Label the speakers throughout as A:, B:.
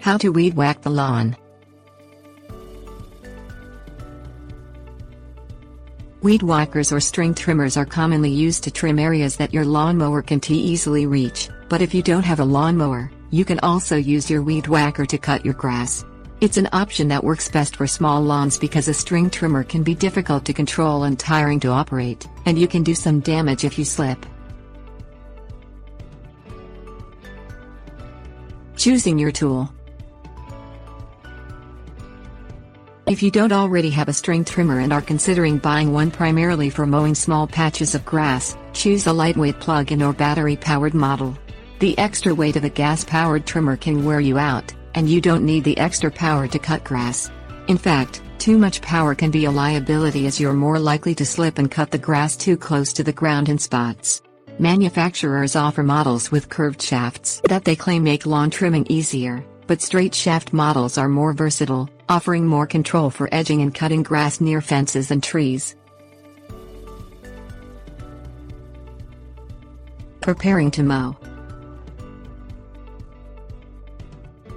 A: How to weed whack the lawn. Weed whackers or string trimmers are commonly used to trim areas that your lawnmower can't easily reach, but if you don't have a lawnmower, you can also use your weed whacker to cut your grass. It's an option that works best for small lawns because a string trimmer can be difficult to control and tiring to operate, and you can do some damage if you slip. Choosing your tool. If you don't already have a string trimmer and are considering buying one primarily for mowing small patches of grass, choose a lightweight plug-in or battery-powered model. The extra weight of a gas-powered trimmer can wear you out, and you don't need the extra power to cut grass. In fact, too much power can be a liability as you're more likely to slip and cut the grass too close to the ground in spots. Manufacturers offer models with curved shafts that they claim make lawn trimming easier, but straight shaft models are more versatile, offering more control for edging and cutting grass near fences and trees. Preparing to mow.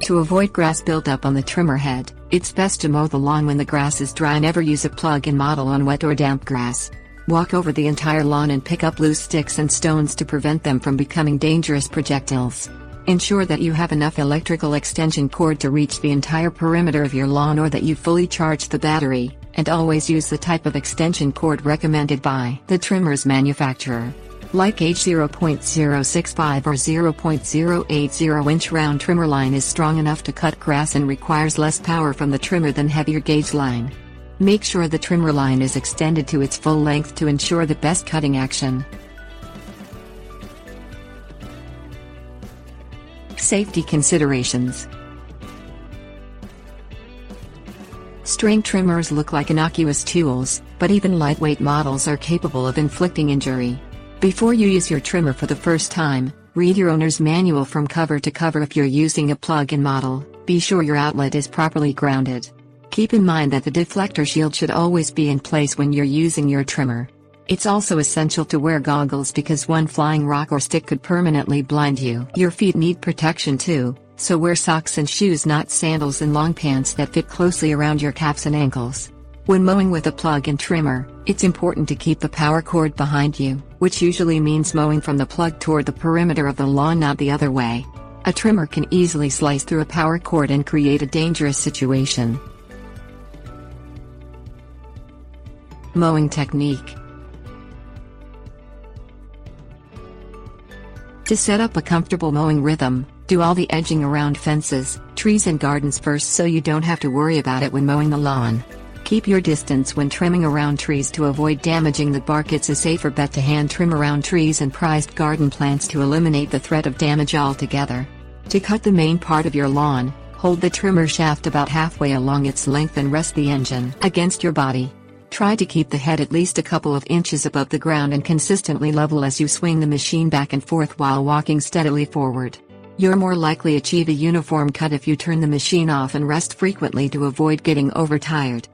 A: To avoid grass buildup on the trimmer head, it's best to mow the lawn when the grass is dry. Never use a plug-in model on wet or damp grass. Walk over the entire lawn and pick up loose sticks and stones to prevent them from becoming dangerous projectiles. Ensure that you have enough electrical extension cord to reach the entire perimeter of your lawn or that you fully charge the battery, and always use the type of extension cord recommended by the trimmer's manufacturer. Light gauge 0.065 or 0.080 inch round trimmer line is strong enough to cut grass and requires less power from the trimmer than heavier gauge line. Make sure the trimmer line is extended to its full length to ensure the best cutting action. Safety considerations. String trimmers look like innocuous tools, but even lightweight models are capable of inflicting injury. Before you use your trimmer for the first time, read your owner's manual from cover to cover. If you're using a plug-in model, be sure your outlet is properly grounded. Keep in mind that the deflector shield should always be in place when you're using your trimmer. It's also essential to wear goggles because one flying rock or stick could permanently blind you. Your feet need protection too, so wear socks and shoes, not sandals, and long pants that fit closely around your calves and ankles. When mowing with a plug-in trimmer, it's important to keep the power cord behind you, which usually means mowing from the plug toward the perimeter of the lawn, not the other way. A trimmer can easily slice through a power cord and create a dangerous situation. Mowing technique. To set up a comfortable mowing rhythm, do all the edging around fences, trees and gardens first so you don't have to worry about it when mowing the lawn. Keep your distance when trimming around trees to avoid damaging the bark. It's a safer bet to hand trim around trees and prized garden plants to eliminate the threat of damage altogether. To cut the main part of your lawn, hold the trimmer shaft about halfway along its length and rest the engine against your body. Try to keep the head at least a couple of inches above the ground and consistently level as you swing the machine back and forth while walking steadily forward. You're more likely to achieve a uniform cut if you turn the machine off and rest frequently to avoid getting overtired.